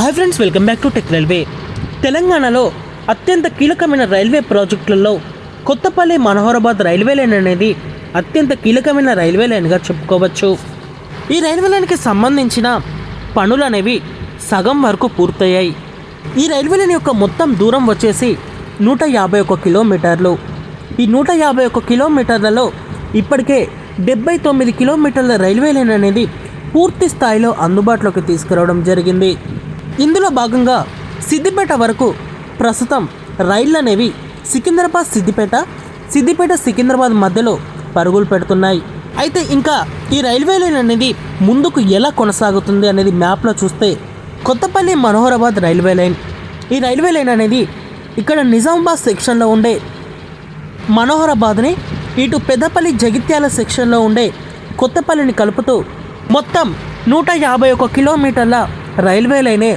Hi friends, welcome back to tech railway. తెలంగాణలో అత్యంత కీలకమైన రైల్వే ప్రాజెక్టులలో కొత్తపల్లి మనోహరాబాద్ రైల్వే లైన్ అనేది అత్యంత కీలకమైన రైల్వే లైన్గా చెప్పుకోవచ్చు. ఈ రైల్వే లైన్కి సంబంధించిన పనులు అనేవి సగం వరకు పూర్తయ్యాయి. ఈ రైల్వే లైన్ యొక్క మొత్తం దూరం వచ్చేసి 151 కిలోమీటర్లు. ఈ 151 కిలోమీటర్లలో ఇప్పటికే 79 కిలోమీటర్ల రైల్వే లైన్ అనేది పూర్తి స్థాయిలో అందుబాటులోకి తీసుకురావడం జరిగింది. ఇందులో భాగంగా సిద్దిపేట వరకు ప్రస్తుతం రైళ్లు అనేవి సిద్దిపేట సికింద్రాబాద్ మధ్యలో పరుగులు పెడుతున్నాయి. అయితే ఇంకా ఈ రైల్వే లైన్ అనేది ముందుకు ఎలా కొనసాగుతుంది అనేది మ్యాప్లో చూస్తే కొత్తపల్లి మనోహరాబాద్ రైల్వే లైన్, ఈ రైల్వే లైన్ అనేది ఇక్కడ నిజామాబాద్ సెక్షన్లో ఉండే మనోహరాబాద్ని ఇటు పెద్దపల్లి జగిత్యాల సెక్షన్లో ఉండే కొత్తపల్లిని కలుపుతూ మొత్తం 151 కిలోమీటర్ల రైల్వే లైనే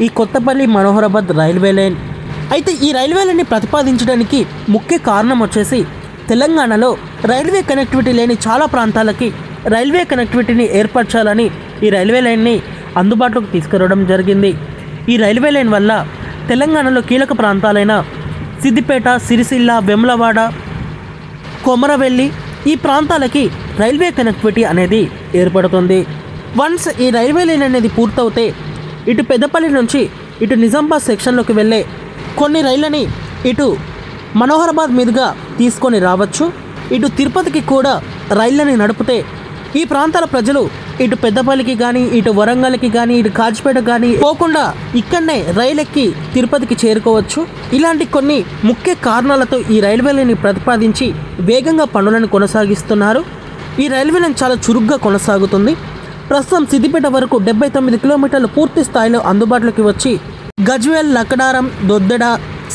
ఈ కొత్తపల్లి మనోహరాబాద్ రైల్వే లైన్. అయితే ఈ రైల్వే లైన్ని ప్రతిపాదించడానికి ముఖ్య కారణం వచ్చేసి తెలంగాణలో రైల్వే కనెక్టివిటీ లేని చాలా ప్రాంతాలకి రైల్వే కనెక్టివిటీని ఏర్పరచాలని ఈ రైల్వే లైన్ని అందుబాటులోకి తీసుకురావడం జరిగింది. ఈ రైల్వే లైన్ వల్ల తెలంగాణలో కీలక ప్రాంతాలైన సిద్దిపేట, సిరిసిల్ల, వెములవాడ, కొమరవెల్లి ఈ ప్రాంతాలకి రైల్వే కనెక్టివిటీ అనేది ఏర్పడుతుంది. వన్స్ ఈ రైల్వే లైన్ అనేది పూర్తవుతే ఇటు పెద్దపల్లి నుంచి ఇటు నిజామాబాద్ సెక్షన్లోకి వెళ్ళే కొన్ని రైళ్ళని ఇటు మనోహరాబాద్ మీదుగా తీసుకొని రావచ్చు. ఇటు తిరుపతికి కూడా రైళ్ళని నడిపితే ఈ ప్రాంతాల ప్రజలు ఇటు పెద్దపల్లికి కానీ, ఇటు వరంగల్కి కానీ, ఇటు కాచిపేట కానీ పోకుండా ఇక్కడనే రైలు ఎక్కి తిరుపతికి చేరుకోవచ్చు. ఇలాంటి కొన్ని ముఖ్య కారణాలతో ఈ రైల్వే లైన్ని ప్రతిపాదించి వేగంగా పనులను కొనసాగిస్తున్నారు. ఈ రైల్వే లైన్ చాలా చురుగ్గా కొనసాగుతుంది. ప్రస్తుతం సిద్దిపేట వరకు 79 కిలోమీటర్లు పూర్తి స్థాయిలో అందుబాటులోకి వచ్చి గజ్వేల్, లక్కడారం, దొద్దెడ,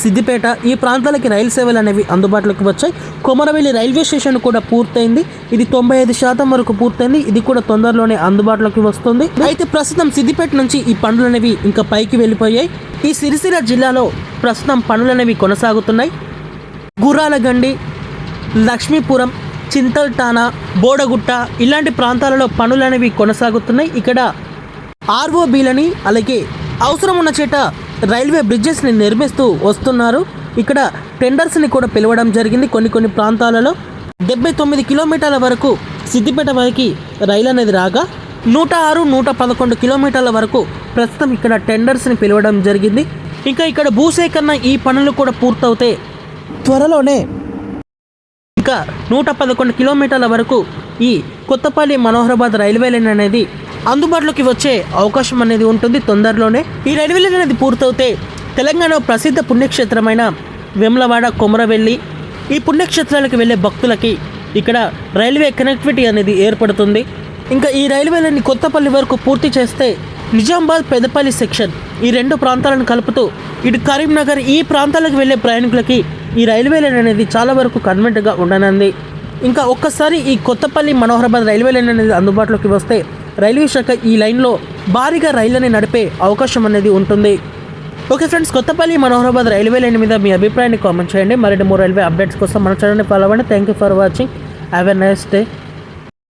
సిద్దిపేట ఈ ప్రాంతాలకి రైలు సేవలు అనేవి అందుబాటులోకి వచ్చాయి. కొమరవెల్లి రైల్వే స్టేషన్ కూడా పూర్తయింది. ఇది 95% వరకు పూర్తయింది. ఇది కూడా తొందరలోనే అందుబాటులోకి వస్తుంది. అయితే ప్రస్తుతం సిద్దిపేట నుంచి ఈ పనులు అనేవి ఇంకా పైకి వెళ్ళిపోయాయి. ఈ సిరిసిల్ల జిల్లాలో ప్రస్తుతం పనులు అనేవి కొనసాగుతున్నాయి. గుర్రాలగండి, లక్ష్మీపురం, చింతల్టానా, బోడగుట్ట ఇలాంటి ప్రాంతాలలో పనులు అనేవి కొనసాగుతున్నాయి. ఇక్కడ ఆర్ఓబీలని అలాగే అవసరం ఉన్న చేట రైల్వే బ్రిడ్జెస్ని నిర్మిస్తూ వస్తున్నారు. ఇక్కడ టెండర్స్ని కూడా పిలవడం జరిగింది. కొన్ని ప్రాంతాలలో 79 కిలోమీటర్ల వరకు సిద్దిపేట వరకు రైలు అనేది రాగా 106, 111 కిలోమీటర్ల వరకు ప్రస్తుతం ఇక్కడ టెండర్స్ని పిలవడం జరిగింది. ఇంకా ఇక్కడ భూసేకరణ ఈ పనులు కూడా పూర్తవుతే త్వరలోనే ఇంకా 111 కిలోమీటర్ల వరకు ఈ కొత్తపల్లి మనోహరాబాద్ రైల్వే లైన్ అనేది అందుబాటులోకి వచ్చే అవకాశం అనేది ఉంటుంది తొందరలోనే. ఈ రైల్వే లైన్ అనేది పూర్తవుతే తెలంగాణ ప్రసిద్ధ పుణ్యక్షేత్రమైన వెములవాడ, కొమరవెల్లి ఈ పుణ్యక్షేత్రాలకు వెళ్ళే భక్తులకి ఇక్కడ రైల్వే కనెక్టివిటీ అనేది ఏర్పడుతుంది. ఇంకా ఈ రైల్వే లైన్ కొత్తపల్లి వరకు పూర్తి చేస్తే నిజామాబాద్, పెద్దపల్లి సెక్షన్ ఈ రెండు ప్రాంతాలను కలుపుతూ ఇటు కరీంనగర్ ఈ ప్రాంతాలకు వెళ్ళే ప్రయాణికులకి ఈ రైల్వే లైన్ అనేది చాలా వరకు కన్వెంట్గా ఉండనుంది. ఇంకా ఒక్కసారి ఈ కొత్తపల్లి మనోహరాబాద్ రైల్వే లైన్ అనేది అందుబాటులోకి వస్తే రైల్వే శాఖ ఈ లైన్లో భారీగా రైళ్లని నడిపే అవకాశం అనేది ఉంటుంది. Okay friends, Kothapalli Manoharabad railway line మీద మీ అభిప్రాయాన్ని కామెంట్ చేయండి. మరిన్ని మోర్ రైల్వే అప్డేట్స్ కోసం మన ఛానల్ని ఫాలో అవ్వండి. Thank you for watching. Have a nice day.